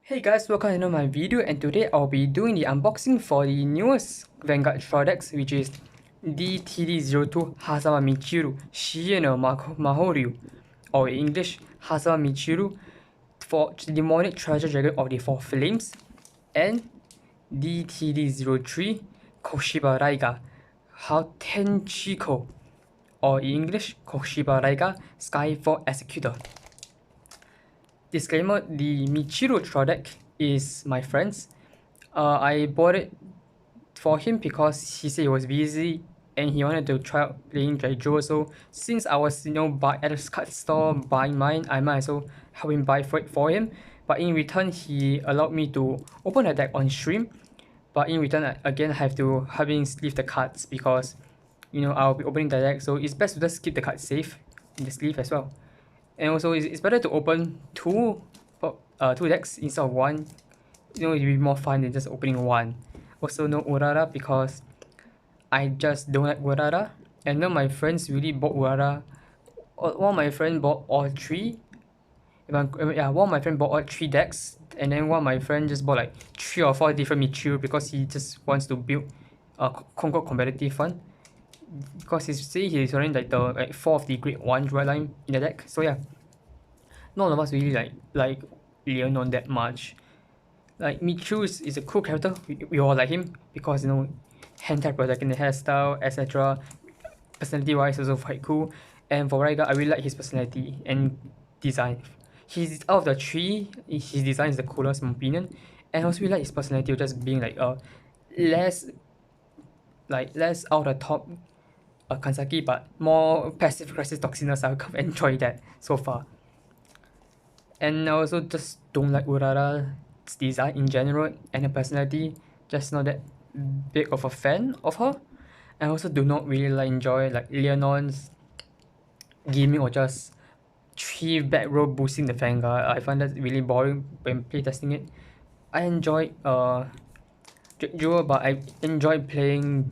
Hey guys, welcome to my video, and today I'll be doing the unboxing for the newest Vanguard products, which is DTD02 Hazawa Michiru Shieno Mahoryu, or in English Hazawa Michiru for Demonic Treasure Dragon of the Four Flames, and DTD03 Koshiba Raiga Tenchiko, or in English Koshiba Raiga Skyfall Executor. Disclaimer, the Michiru Trodeck is my friend's. I bought it for him because he said he was busy and he wanted to try out playing Joe. So since I was at a card store buying mine, I might as well help him buy for him. But in return, he allowed me to open the deck on stream. But in return, again, I have to help him sleeve the cards because I'll be opening the deck. So it's best to just keep the cards safe in the sleeve as well. And also, it's better to open two decks instead of one. It'll be more fun than just opening one. Also, no Urara because I just don't like Urara. And none of my friends really bought Urara. One of my friends bought all three. One of my friends bought all three decks, and then one of my friends just bought like 3 or 4 different Michiru because he just wants to build a Concord competitive one. Because he's running like the 4 of the grade 1 red line in the deck. So yeah, none of us really like Leonon that much. Like Michiru is a cool character. We all like him because hand type protecting the hairstyle, etc. Personality wise also quite cool. And for Raiga, I really like his personality and design. He's out of the 3, his design is the coolest in my opinion. And I also really like his personality of just being less out of the top Kansaki, but more passive aggressive toxinous. I have enjoyed that so far. And I also just don't like Urara's design in general and her personality. Just not that big of a fan of her. I also do not really enjoy Leonon's gaming or just 3 back row boosting the Vanguard. I find that really boring when playtesting it. I enjoy Jewel, but I enjoy playing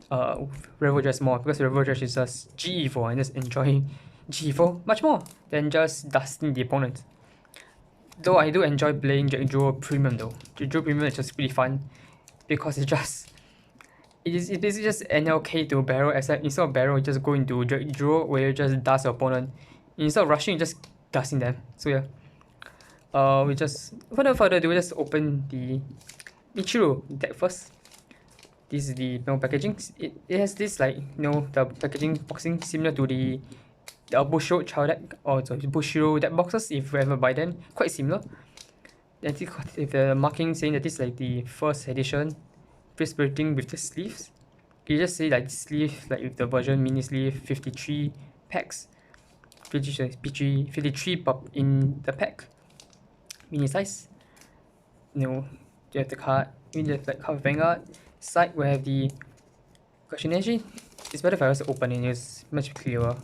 Revodrash more because Revodrash is just G4 and just enjoy G4 much more than just dusting the opponent. Though I do enjoy playing Jewel Premium though. Jewel Premium is just really fun because it's basically just NLK to barrel, except instead of barrel you just go into Jewel where you just dust your opponent. Instead of rushing you just dusting them. So yeah. We just without further ado, we just open the Michiru deck first. This is the packaging. It has this the packaging boxing similar to the Bushido child deck or the Bushido deck boxes if you ever buy them. Quite similar. Then if the marking saying that this is like the first edition, pre-spiriting with the sleeves. You just say like sleeve with the version mini sleeve 53 packs. 53 pop in the pack. Mini size. You have the card. You have like card Vanguard. Side we have the question. Actually, it's better if I was to open it. It's much clearer.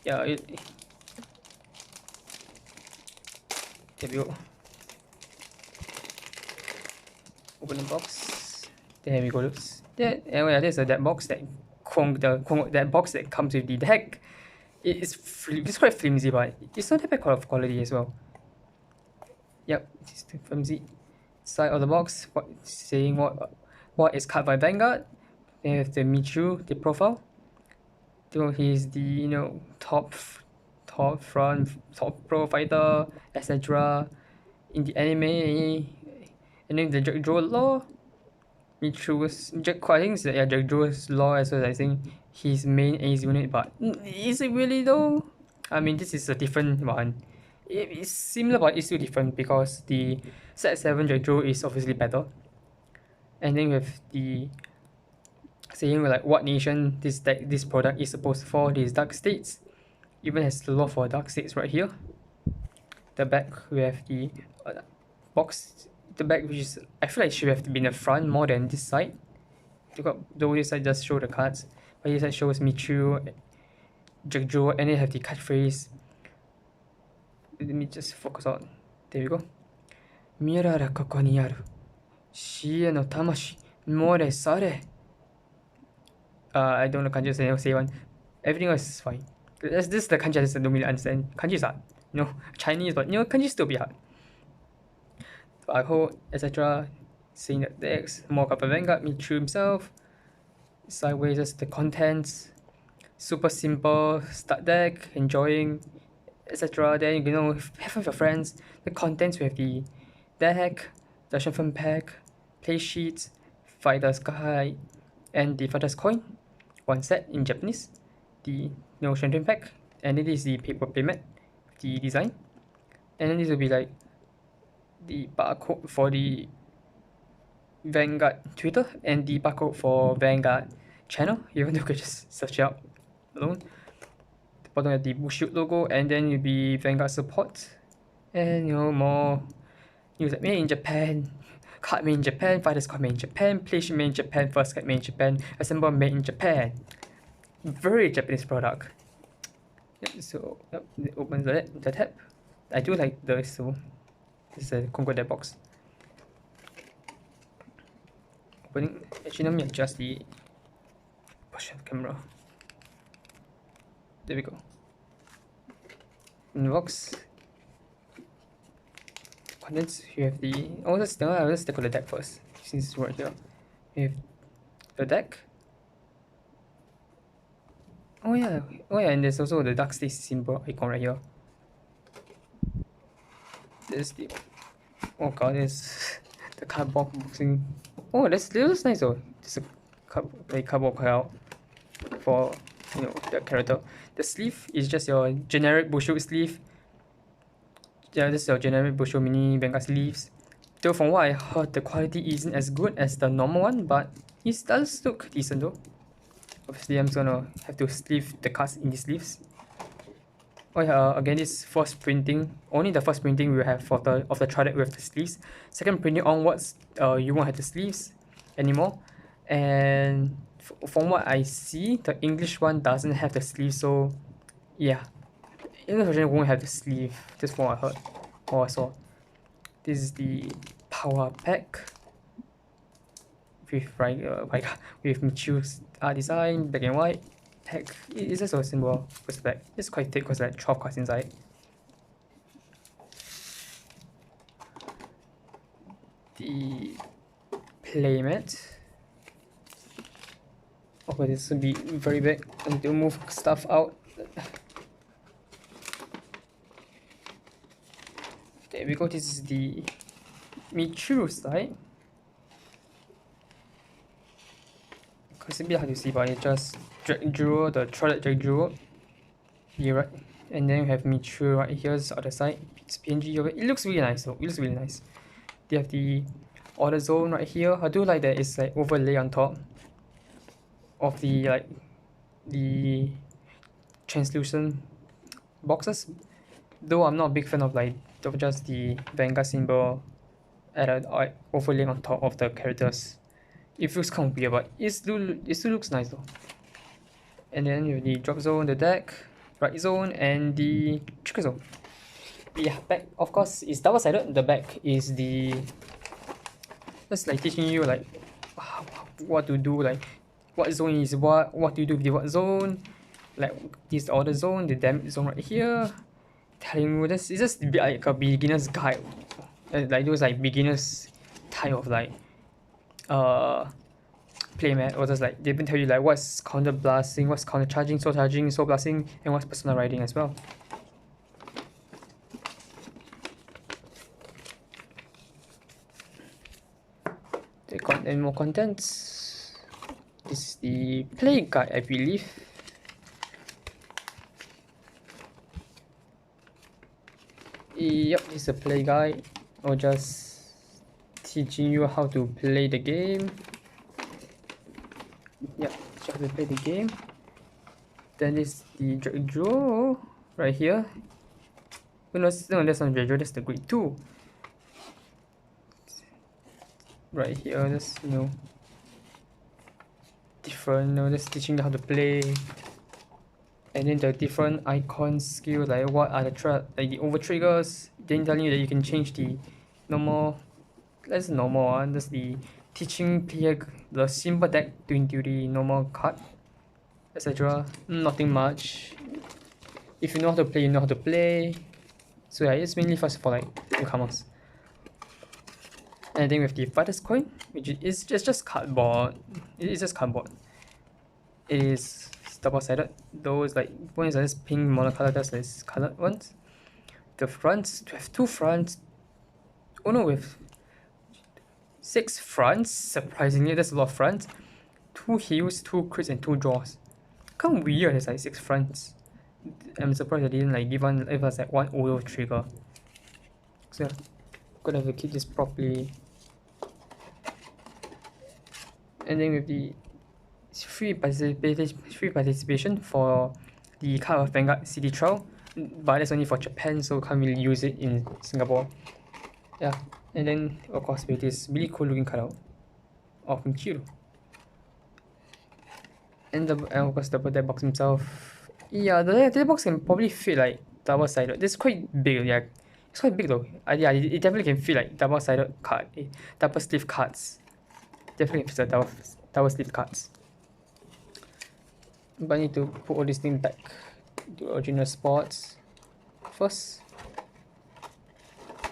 Yeah. There we go. Open the box. There we go. There's a that box that box that comes with the deck. It's quite flimsy, but it's not that bad of quality as well. Yep, it's the flimsy side of the box. Saying what is Cardfight Vanguard. They have the Michiru, the profile. So he's the top pro fighter, etc. in the anime. And then the Jackdaw Law. Michiru's I think it's Jackdaw's Law as well. I think his main ace unit, but is it really though? I mean, this is a different one. It's similar, but it's still different because the set 7 Jackdaw is obviously better. And then we have the saying what nation this product is supposed for. These dark states. Even has the law for dark states right here. The back we have the box. The back, which is I feel like should have been the front more than this side. Though this side just show the cards, but this side shows Michiru, Jackdaw, and then have the catchphrase. Let me just focus on. There we go. Mirara koko ni aru. Shie no tamashi more sare. I don't know kanji, say one. Everything else is fine. This is the kanji I just don't really understand. Kanji is hard. Chinese, but kanji still be hard. Barcode, etc. Seeing the decks, more card for Vanguard, Michu himself. Sideways, just the contents. Super simple start deck, enjoying, etc. Then you know, have with your friends. The contents we have the deck, the shuffle pack, play sheets, fighter's guide, and the fighter's coin. One set in Japanese. The no shuffle pack, and it is the paper payment, the design. And then this will be like the barcode for the Vanguard Twitter and the barcode for Vanguard channel. Even though you could just search out alone. The bottom of the Bushido logo, and then you'll be Vanguard support. And you know, more news like made in Japan, card made in Japan, fighters card made in Japan, PlayStation made in Japan, first card made in Japan, assemble made in Japan. Very Japanese product. Yep, so yep, it opens the tab. I do like this, so this is a Congo deck box. Opening, actually let me adjust the position of the camera. There we go. In the box. Contents, you have the let's take a look at the deck first, since it's right here. You have the deck. Oh yeah, and there's also the Dark State symbol icon right here. There's the there's the cardboard boxing. Oh, that looks nice though. Just a cardboard cutout for the character. The sleeve is just your generic Bushido sleeve. Yeah, this is your generic Bushido mini Vanguard sleeves. Though from what I heard, the quality isn't as good as the normal one, but it does look decent though. Obviously, I'm gonna have to sleeve the cards in the sleeves. Oh yeah, again, this first printing, only the first printing we will have for the Trident with the sleeves. Second printing onwards, you won't have the sleeves anymore. And from what I see, the English one doesn't have the sleeve, so yeah. English version won't have the sleeve, just from what I heard or I saw. This is the power pack with with Michu's art design, black and white. Pack. It's just a symbol with the back. It's quite thick because like 12 cards inside. The playmat. Okay, this will be very big. I need to move stuff out. There we go. This is the Michiru side. It's a bit hard to see, but it's just Jewel, the Trident Drag Jewel. Here, right? And then we have Michiru right here, the other side. It's PNG over. It looks really nice though. It looks really nice. They have the order zone right here. I do like that it's like overlay on top of the translucent boxes. Though I'm not a big fan of just the Vanguard symbol added overlay on top of the characters. It feels kind of weird, but it still looks nice though. And then you have the drop zone, the deck, right zone, and the trigger zone. Yeah, back of course is double-sided. The back is just like teaching you like what to do, like what zone is what do you do with the what zone, like this order zone, the damage zone right here. Telling you this, it's just like a beginner's guide, like those like beginners type of playmat, or just like they even tell you like what's counter blasting, what's counter charging, soul blasting, and what's personal riding as well. They got any more contents. This is the play guide, I believe. Yep, it's a play guide, or just teaching you how to play the game. Yep, just how to play the game. Then is the draw right here. Oh, no, that's not draw, that's the grade 2. Right here, just different, just teaching you how to play. And then the different icon skills, like what are the over triggers, then telling you that you can change the normal, that's normal one, that's the teaching player the simple deck into the normal card, etc. Nothing much. If you know how to play, you know how to play. So yeah, it's mainly for like newcomers. And then with the Fighters coin, which is just cardboard. It is just cardboard. It is double-sided. Those like ones are just pink monocolor, that's like colored ones. The fronts, we have two fronts. Oh no, with 6 fronts. Surprisingly, there's a lot of fronts. 2 heels, 2 crits, and 2 draws. Kind of weird. There's like 6 fronts. I'm surprised I didn't like give one if it's like one auto trigger. So gonna have to keep this properly. And then with the free participation for the card of Vanguard City Trial, but that's only for Japan, so can't really use it in Singapore. Yeah, and then of course with this really cool looking card out of Michiru. And of course the deck box himself. Yeah, the deck box can probably fit like double-sided. This is quite big, yeah. It's quite big though. Yeah, it definitely can fit like double-sided card, double sleeve cards. Definitely fits the double sleeve cards. But I need to put all these things back to original spots first.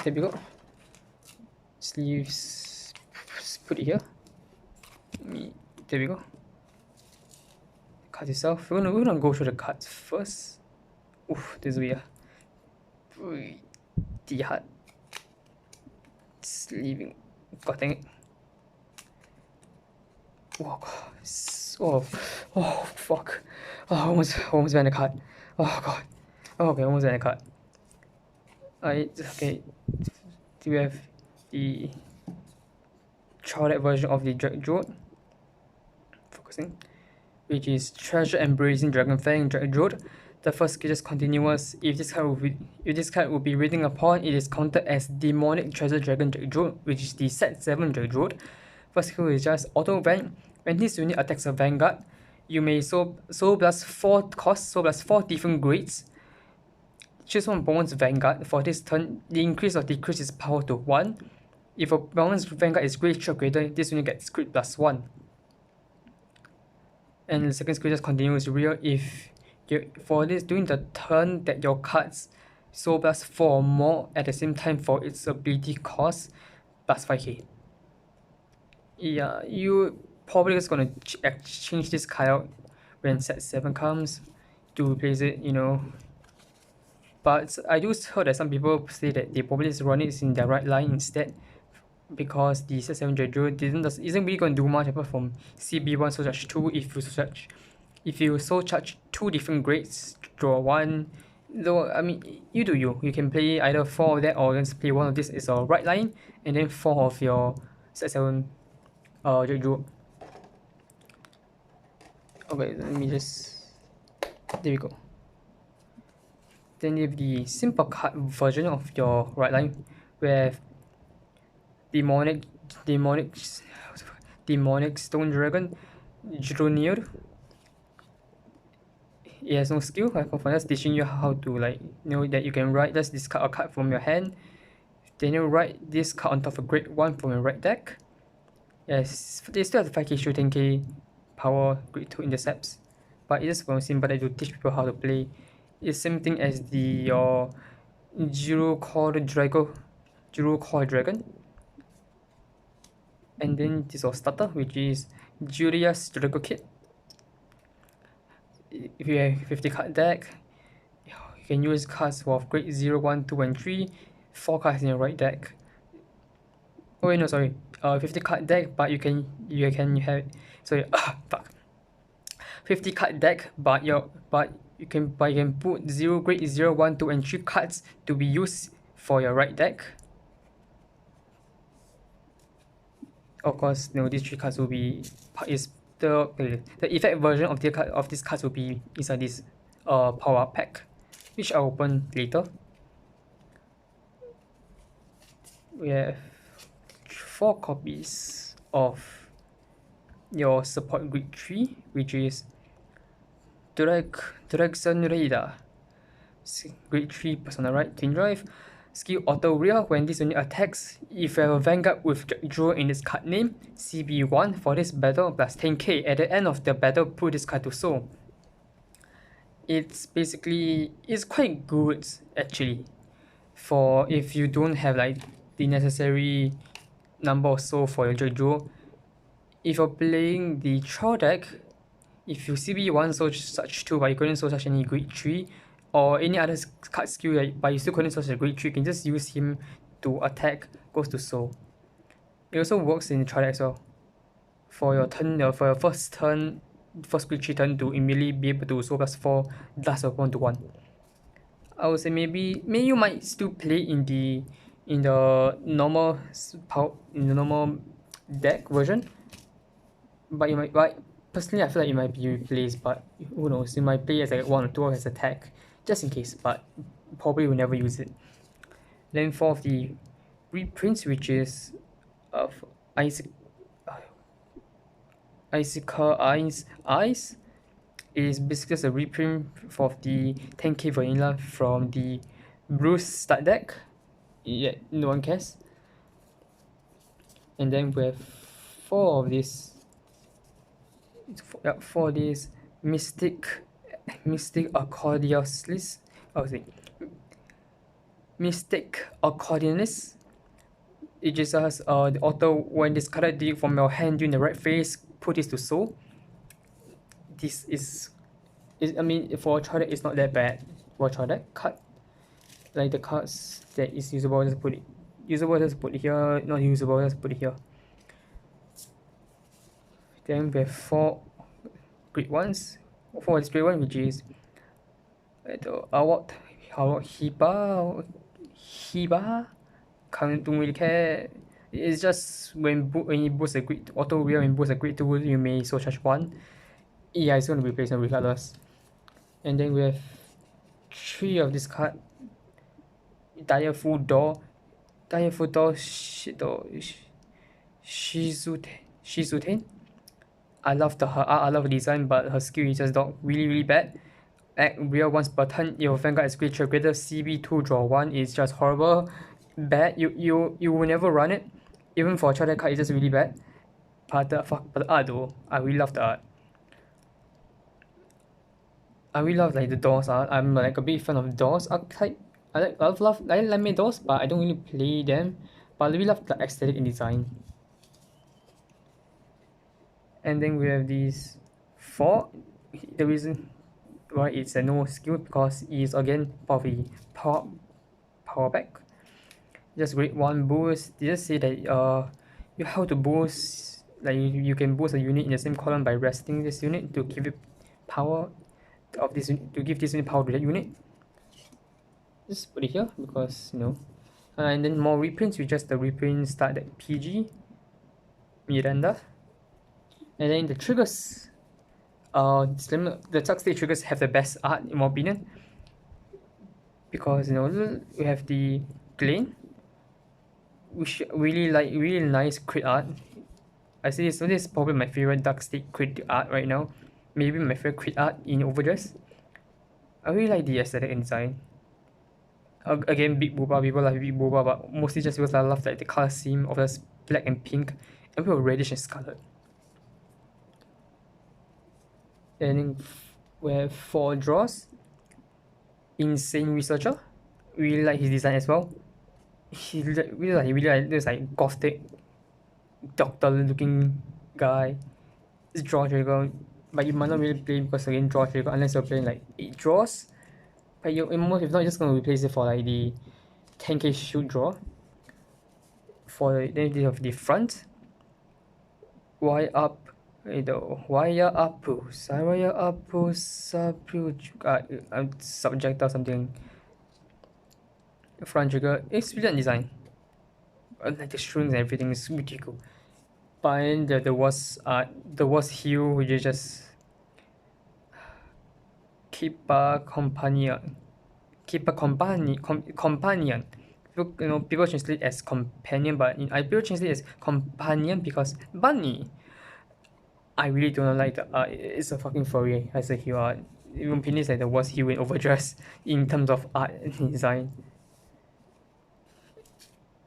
There we go. Sleeves, put it here. There we go. Card itself. We're gonna go through the cards first. Oof, this is weird. The heart. Sleeving. God dang it. Oh god. Oh fuck. Oh, almost ran the card. Oh god. Oh, okay, almost ran the card. Okay. Do we have the childlike version of the Dragdroid? Focusing. Which is Treasure Embracing Dragonfang Dragdroid. The first skill is continuous. If this card will be reading upon, it is counted as Demonic Treasure Dragon Dragdroid, which is the set 7 Dragdroid. First skill is just auto Vang. When this unit attacks a Vanguard, you may soul blast 4 costs, soul blast 4 different grades. Choose one balanced Vanguard. For this turn, the increase or decrease is power to 1. If a balanced Vanguard is grade 3 or greater, this unit gets crit plus 1. And the second skill just continues real if for this during the turn that your cards soul blast 4 or more at the same time for its ability cost plus 5k. Yeah, you probably just gonna change this card out when set 7 comes to replace it, you know. But I do heard that some people say that they probably just run it in their right line instead, because the set 7 Jojo isn't really gonna do much apart from CB1 soul charge 2 if you soul charge 2 different grades, draw 1. Though I mean you do you can play either 4 of that or just play 1 of this as a right line and then 4 of your set 7 Jojo. Okay, let me just, there we go. Then you have the simple card version of your right line where Demonic Stone Dragon Junior. It has no skill, for just teaching you how to like know that you can write, just discard a card from your hand. Then you write this card on top of grade 1 from your right deck. Yes, they still have 5k shield, 10k power, grade 2 intercepts. But it is from simple that to teach people how to play. It's same thing as the Zero Core Dragon. And then this was starter, which is Julia's Draco Kit. If you have 50 card deck, you can use cards of grade 0, 1, 2, and 3, 4 cards in your right deck. Oh wait, no, sorry. 50 card deck, but you can have, sorry, fuck. 50 card deck, but you can put grade 0, 1, 2, and 3 cards to be used for your right deck. Of course, these 3 cards will be the effect version of these cards will be inside this power pack, which I'll open later. We have 4 copies of your support grade 3, which is Direction Raider. Grade 3 persona right, twin drive. Skill auto rear. When this unit attacks, if you have a Vanguard with Draw in its card name, CB1 for this battle plus 10k. At the end of the battle, put this card to soul. It's quite good actually, for if you don't have like the necessary number or so for your Jojo. If you're playing the trial deck, if you CB one such 2 but you couldn't such any grade 3 or any other card skill but you still couldn't such a grade 3, you can just use him to attack goes to soul. It also works in trial deck as well. For your turn, for your first grade 3 turn to immediately be able to soul +4 dust of 1 to 1. I would say maybe you might still play in the normal deck version, but you might, but personally I feel like it might be replaced, but who knows, you might play as like 1 or 2 as attack just in case, but probably will never use it. Then for the reprints, which is of Icicle Eyes is basically just a reprint of the 10k vanilla from the Bruce start deck. Yeah, no one cares. And then we have 4 of these. For this Mystic Accordionist. Mystic Accordionist. It just has the auto when discarded deck from your hand during the right phase, put this to soul. This is I mean, for a trial deck, it's not that bad. For a trial deck card, like the cards that is usable, just put it. Usable, just put it here. Not usable, just put it here. Then we have 4 great ones. For this great one, which is the Award Hiba. Don't really care. It's just when you boost a great auto wheel and boost a great tool, you may so charge 1. Yeah, it's gonna be replaced regardless. And then we have 3 of this card. Direful Door, Shizuten. I love her art, I love the design, but her skill is just really bad. Act real once per turn, your Vanguard is creature greater CB2 draw 1 is just horrible. Bad. You will never run it. Even for a trial deck card, it's just really bad. But the art though, I really love the art. I really love like the doors art. I'm like a big fan of doors archetype. I love my doors, but I don't really play them. But I really love the aesthetic and design. And then we have these 4. The reason why it's a no skill because it's again part of the power back. Just grade 1 boost. They just say that you have to boost, like you can boost a unit in the same column by resting this unit to give it power of this to give this unit power to that unit. Just put it here because and then more reprints with just the reprint start at PG Miranda. And then the triggers. The Tuck State triggers have the best art in my opinion. Because we have the Glane, which really nice crit art. I say this is probably my favorite Dark State crit art right now. Maybe my favorite crit art in Overdress. I really like the aesthetic and design. Again, Big Booba, people like Big Booba, but mostly just because I love like the color scheme of this black and pink, and with reddish and scarlet. And then we have 4 draws. Insane Researcher, really like his design as well. He really like this like gothic doctor looking guy. It's draw trigger, but you might not really play because again draw trigger unless you're playing like 8 draws. But if not, you're just gonna replace it for like the 10k shoot draw. For then they have the front. Wire up, subject or something. Front trigger, it's brilliant design. Like the strings and everything is really cool. But then there was hue, which is just keep a companion. People translate as companion, but people translate as companion because bunny. I really don't like the art. It's a fucking furry as a hue art. Even opinion is like the worst hue in Overdress in terms of art and design.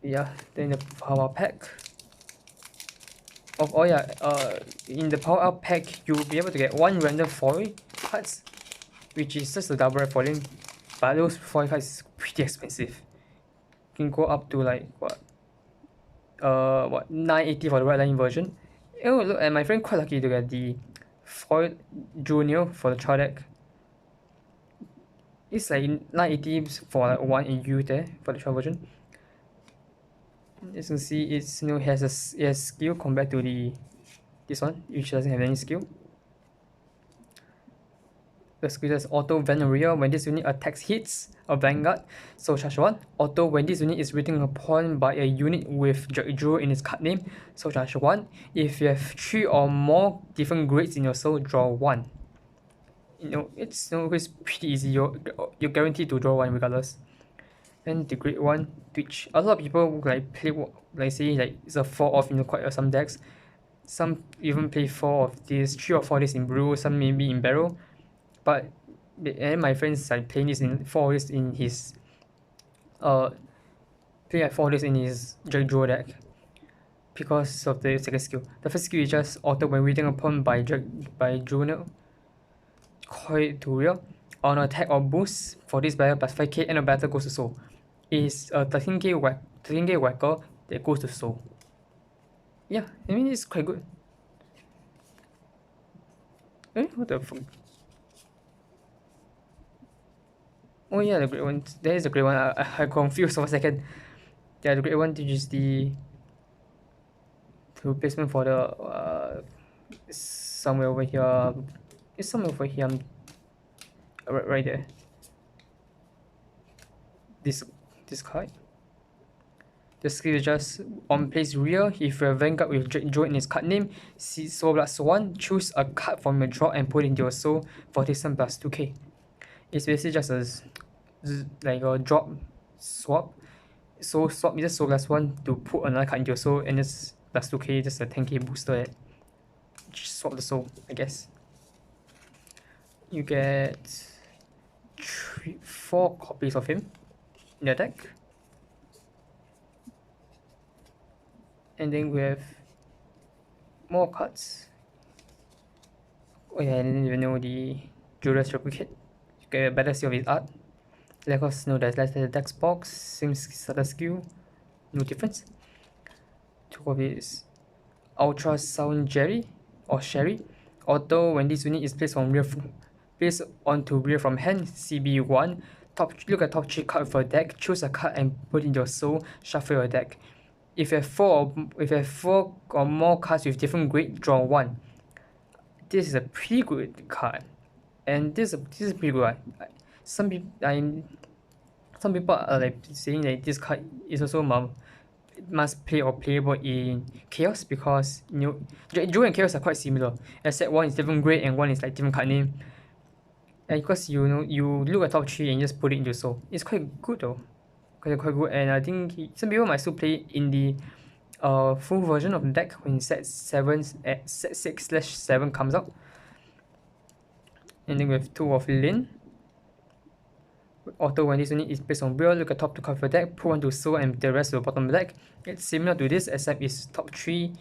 Yeah, then the power pack. In the power up pack, you'll be able to get 1 random foil cards, which is just a double red foiling. But those foil cards is pretty expensive. You can go up to like what? what 980 for the red line version. Oh look, and my friend quite lucky to get the foil junior for the trial deck. It's like 980 for like 1 EU there for the trial version. As you can see, it's it has skill compared to this one, which doesn't have any skill. The skill is auto Vanguard. When this unit attacks hits a Vanguard, so charge 1. Auto when this unit is written upon by a unit with draw in its card name, so charge 1. If you have 3 or more different grades in your soul, draw 1. It's it's pretty easy. You're guaranteed to draw 1 regardless. And the grade 1, which a lot of people like play, like say like it's a 4 of quite some decks. Some even play 4 of these, 3 or 4 of these in blue, some maybe in barrel. But and my friends like playing this in 4 of this in his play like 4 of this in his Jack Draw deck because of the second skill. The first skill is just auto when reading upon by Junior. Call it to real. On attack or boost for this battle plus 5k and a battle goes to soul. Is a 13k whacker that goes to soul. Yeah, I mean it's quite good. What the fuck? Oh yeah, the great one. There is the great one. I confused for a second. Yeah, the great one, which is the replacement for the somewhere over here. It's somewhere over here. Right there. This card. The skill is just on place rear. If you're Vanguard with Draw in its card name, see Soul plus 1, choose a card from your draw and put it into your soul for this one plus 2k. It's basically just like a drop swap. So swap is just Soul plus 1 to put another card into your soul, and it's plus 2k, just a 10k booster that swap the soul, I guess. You get 4 copies of him in the deck. And then we have more cards. Oh yeah, I didn't even know the Judas Replicate. You get a better see of his art. Let us know there's less than the dex box, same starter skill, no difference. 2 of his Ultra Sound Jerry or Sherry. Auto when this unit is placed onto rear from hand, CB1. Look at top 3 card for a deck, choose a card and put in your soul, shuffle your deck. If you have 4 or more cards with different grade, draw 1. This is a pretty good card, and this is pretty good. Some people are like saying that this card is also must play or playable in Chaos because Joe and Chaos are quite similar, except one is different grade and one is like different card name. And because you look at top 3 and just put it into soul, it's quite good though. Quite good, and I think some people might still play in the full version of the deck when set 6/7 comes out. And then we have 2 of Lin. Auto when this unit is placed on real, look at top 2 card of the deck, put 1 to soul and the rest to the bottom of the deck. It's similar to this except it's top 3.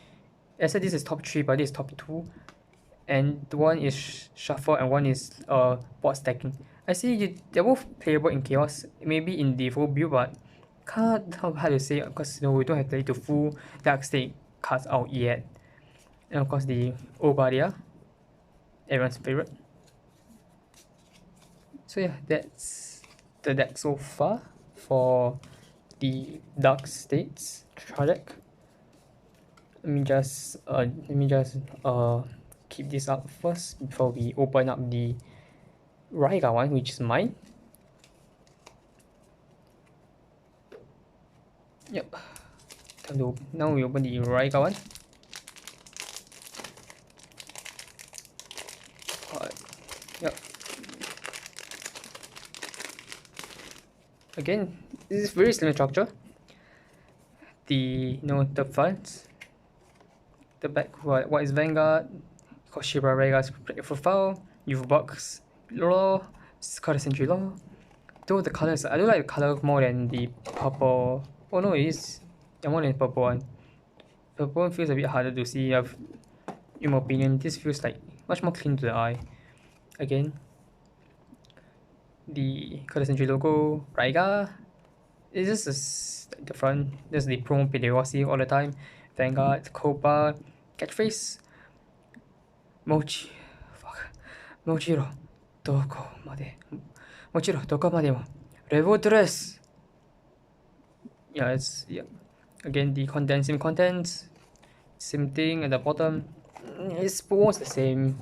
Except this is top 3 but this is top 2. And one is shuffle and one is board stacking. I see they're both playable in Chaos, maybe in the full build, but can't tell how to say because we don't have the full Dark State cards out yet. And of course the Obadia, everyone's favorite. So yeah, that's the deck so far for the Dark States trial deck. Let me just keep this up first before we open up the Raiga one, which is mine. Yep. Now we open the Raiga one. Yep. Again, this is very similar structure. The the front, the back. What is Vanguard? Koshiba Raiga's profile. You've box law, Card Century law. Though the colors, I do like the color more than the purple. Oh no, it is more than the purple one. Purple one feels a bit harder to see. In my opinion, this feels like much more clean to the eye. Again, the Card Century logo, Raiga. It's just the front. There's the promo video I see all the time. Vanguard, Copa, Catchphrase, Mochi, fuck, Mochiro, Doko Made, Mochiro, Doko Made, Revo Dress. Yeah, it's yeah. Again, the condensing contents, same thing at the bottom. It's almost the same.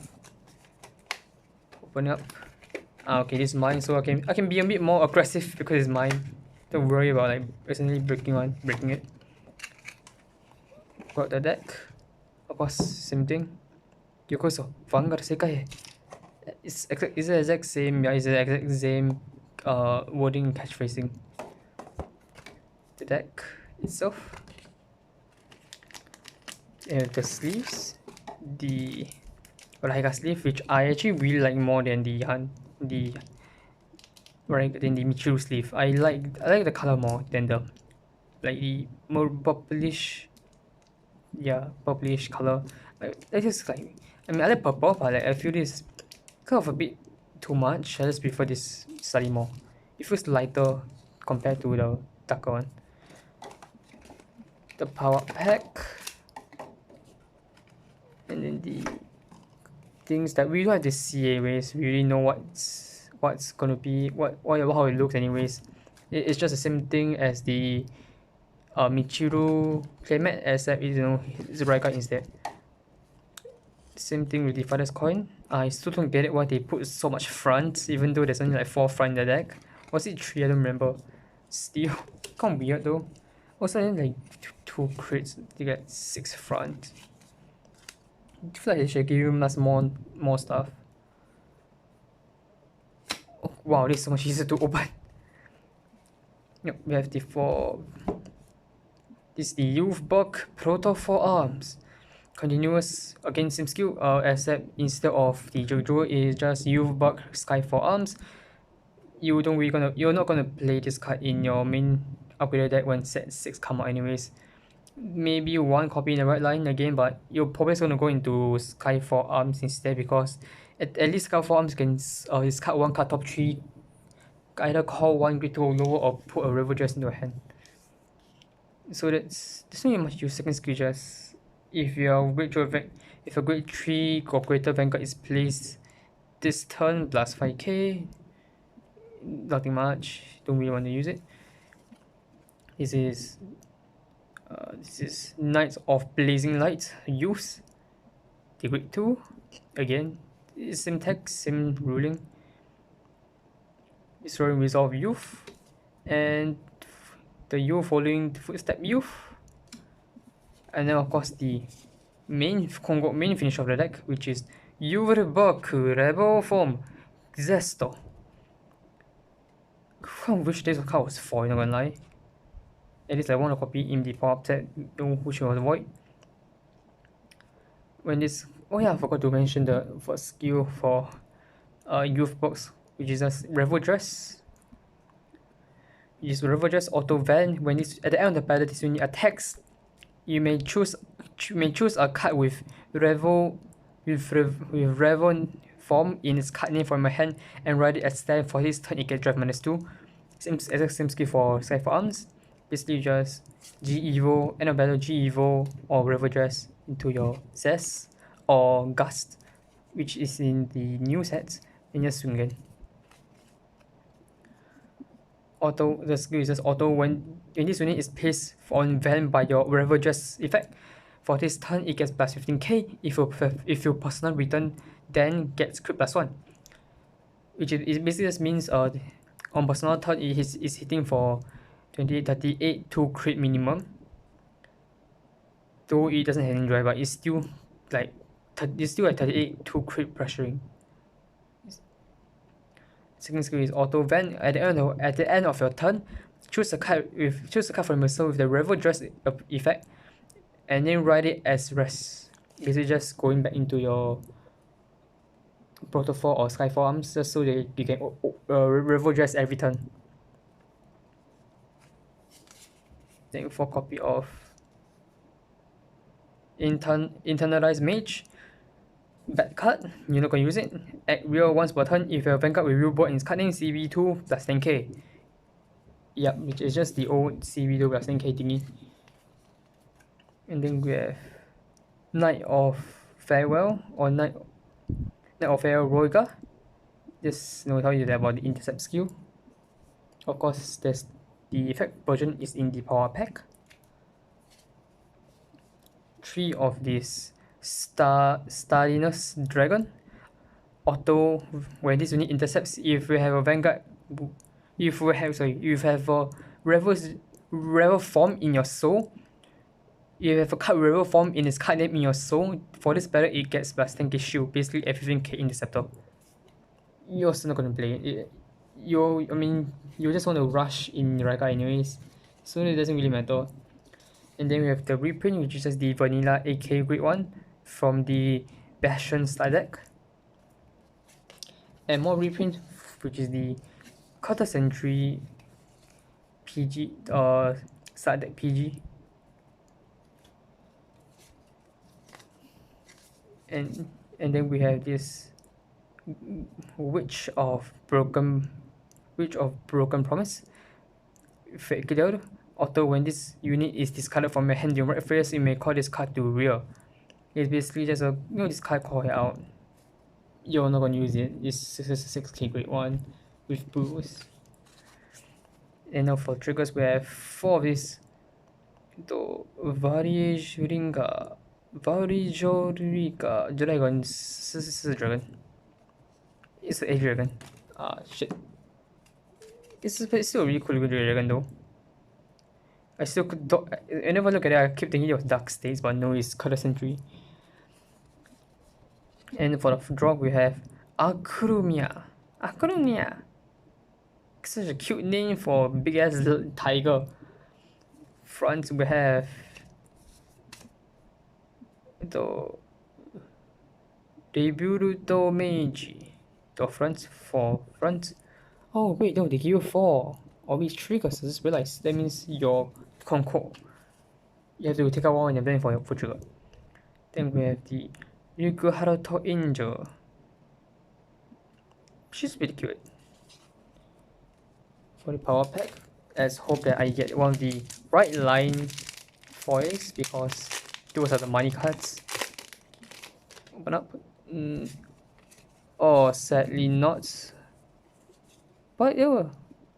Open up. Okay, this is mine, so I can be a bit more aggressive because it's mine. Don't worry about like accidentally breaking it. Got the deck. Of course, same thing. Yokoso, Vanguard Sekai. It's the exact same, yeah, it's the exact same wording catchphrasing. The deck itself. The sleeves. The Raiga sleeve, which I actually really like more than the Michiru sleeve. I like the color more than the more purplish, yeah, purplish color. I just like, I mean, I like purple, but like I feel this kind of a bit too much. I just prefer this slightly more. It feels lighter compared to the darker one. The power pack, and then the things that we don't have to see anyways. We really know what's gonna be how it looks anyways. It's just the same thing as the Michiru playmat, except it's Raiga instead. Same thing with the father's coin. I still don't get it why they put so much front, even though there's only like 4 front in the deck. Was it 3? I don't remember. Still kind of weird though. Also, then like 2 crits, they get 6 front. I feel like they should give you much more stuff. Oh, wow, this is so much easier to open. Yep, we have the 4. This is the Youth Buck Proto Forearms. Continuous again, same skill, except instead of the JoJo, it's just Youth Buck Sky Forearms. You're not gonna play this card in your main upgraded deck when set 6 come out anyways. Maybe 1 copy in the right line again, but you're probably gonna go into Sky Forearms instead, because at least Sky Forearms can discard 1 card top 3, either call 1 critical lower or put a River Dress into your hand. So there's not much use second skill just if your if a grade 3 or greater Vanguard is placed this turn plus 5k, nothing much, don't really want to use it. This is Knights of Blazing Light, use the grade 2, again same text, same ruling. Destroying Resolve Youth, and the Youth following Footstep Youth, and then of course the main finish of the deck, which is Yurbaku Rebel Form Zesto. I wish this card was 4, not gonna lie. At least I want to copy in the pop set, which was void. When this, oh yeah, I forgot to mention the first skill for Youth Box, which is a Revel Dress. Use Revel Dress Auto Van. When it's at the end of the battle, this unit attacks, you may choose a card with Revel form in its card name from your hand and write it as stand. For this turn, it gets drive -2. Same skill for Sky Forearms. Basically, just G Evo, end of battle G Evo or Revel Dress into your Zest or Gust, which is in the new sets, and just swing again. The skill is just auto when this unit is placed on Van by your Revel Dress effect. For this turn, it gets plus 15k. If your personal return then gets crit +1, which it basically just means on personal turn it is hitting for 28, 38 to crit minimum. Though it doesn't have any drive, but it's still like 38 to crit pressuring. Second skill is Auto Van. At the end of your turn, choose a card from yourself with the Revel Dress effect, and then write it as rest. Basically, just going back into your Proto 4 or Sky Forearms, just so that you can Revel Dress every turn. Then 4 copy of Internalized Mage. Bad card, you're not gonna use it. Act real once per turn. If your Vanguard with real board in its card name, CB2 plus 10k. Yep, which is just the old CB plus NK thingy. And then we have Knight of Farewell or Knight of Farewell Roiga. This will tell you about the intercept skill. Of course, there's the effect version is in the power pack. 3 of this Stardiness Dragon. Auto when this unit intercepts, if we have a Vanguard, if we have a rebel form in your soul, if you have a card rebel form in its card name in your soul, for this battle it gets plus 10k shield, basically everything K interceptor. You're also not gonna play it. You just want to rush in Raga anyways, so it doesn't really matter. And then we have the reprint, which is just the vanilla AK grade 1 from the Bastion style deck. And more reprint, which is the Quarter Century PG style deck PG. And then we have this Witch of Broken Promise. Figure auto when this unit is discarded from your hand during right phase, you may call this card to rear. It's basically just a this card call it out. You're not gonna use it. It's 6k grade 1 with boost. And now for triggers, we have 4 of these. The Varijoriga Dragon. This is a dragon. It's a dragon. Shit. It's still a really cool dragon though. I still don't. Whenever I look at it, I keep thinking it was Dark States, but no, it's Quarter Century. And for the draw, we have Akrumia. Such a cute name for big ass tiger. Front, we have the Deburuto Meiji. The front for front. Oh wait, no, they give you 4 of each triggers. I just realized that means your Concord. You have to take out 1 in your blend for your full trigger. Then we have the Ryugu Haruto Angel. She's pretty cute. For the power pack, let's hope that I get one of the right line foils because those are the money cards. Open up. Oh, sadly not. But yeah,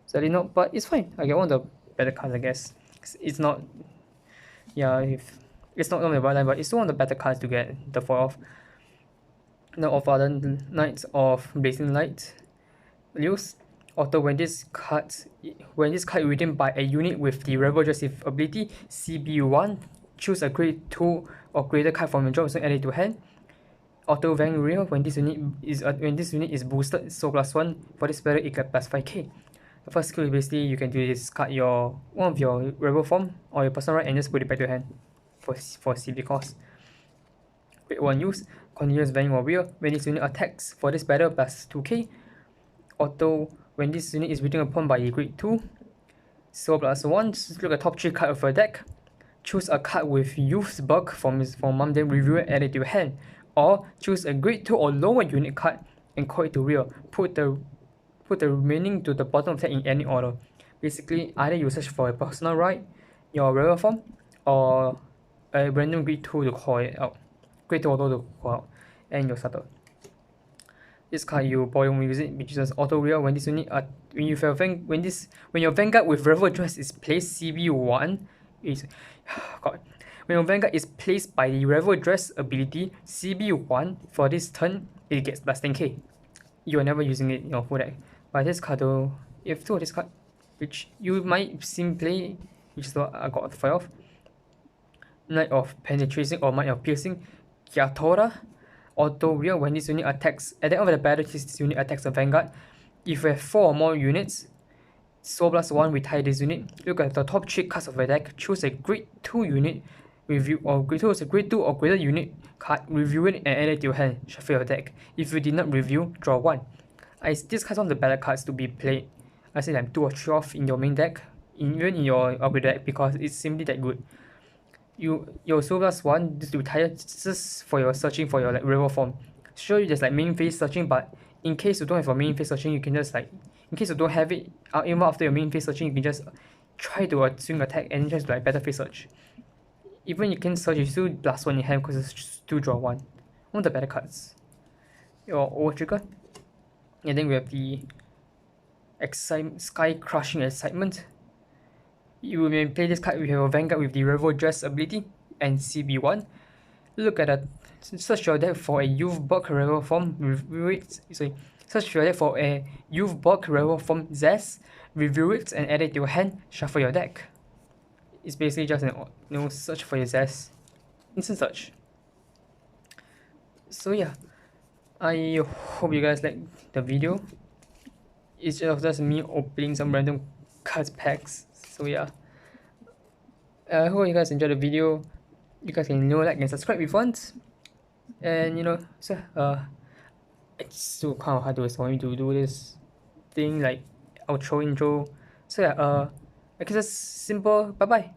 sadly not. But it's fine. I get one of the better cards, I guess. It's not. Yeah, if it's not on the right line, but it's one of the better cards to get the foil of. Now of other Knights of Blazing Light. Use auto when this card is redeemed by a unit with the Rebel Aggressive ability CB1, choose a grade 2 or greater card from your draw and add it to hand. Auto Vanguard when this unit is boosted, so +1 for this battle it gets plus 5k. The first skill is basically you can do this, card one of your Rebel form or your personal right and just put it back to your hand for CB cost. Grade 1 use, continuous Vanguard Warrior when this unit attacks for this battle plus 2k. Auto when this unit is redeemed upon by a grade 2. So +1, just look at top 3 card of your deck. Choose a card with Youth's Bug from mom, then review it, add it to your hand. Or choose a grade 2 or lower unit card and call it to rear. Put the remaining to the bottom of the deck in any order. Basically, either you search for a personal right, your Rebel form, or a random grade 2 to call it out. Grade 2 auto to call out. And your starter. This card you probably won't use it, which is auto rear when this unit when your Vanguard with Rebel Dress is placed CB1 is when your Vanguard is placed by the Rebel Dress ability CB1 for this turn, it gets plus 10k. You are never using it in your full deck. But this card though, if two of this card, which you might simply, which is what I got 5 of, Knight of Penetration or Might of Piercing, Kyatora. Auto rear when this unit attacks. At the end of the battle, this unit attacks a Vanguard. If we have 4 or more units, so +1 retire this unit. Look at the top 3 cards of your deck. Choose a grade 2 unit, review or grade 2 is a grade 2 or greater unit card, review it and add it to your hand. Shuffle your deck. If you did not review, draw 1. This card is one of the better cards to be played. I say like 2 or 3 off in your main deck, even in your upgrade deck, because it's simply that good. Your soul +1 just retire just for your searching for your like Rebel form. Sure, you just like main phase searching, but in case you don't have a main phase searching, you can just like in case you don't have it, even after your main phase searching, you can just try to swing attack and just like better phase search. Even you can search, you still plus one in hand because you still draw one of the better cards. Your over trigger, and then we have the sky crushing excitement. You may play this card with your Vanguard with the Revo Dress ability and CB1. Look at that. Search your deck for a Youth Bulk Revo form. Search your deck for a Youth Bulk Revo form Zest. Review it and add it to your hand. Shuffle your deck. It's basically just an search for your Zest. Instant search. So yeah, I hope you guys like the video. It's just me opening some random cards packs. So yeah, I hope you guys enjoyed the video. You guys can like and subscribe if you want. And so it's still kind of hard for me to do this thing like outro intro. So yeah, I guess it's simple. Bye bye.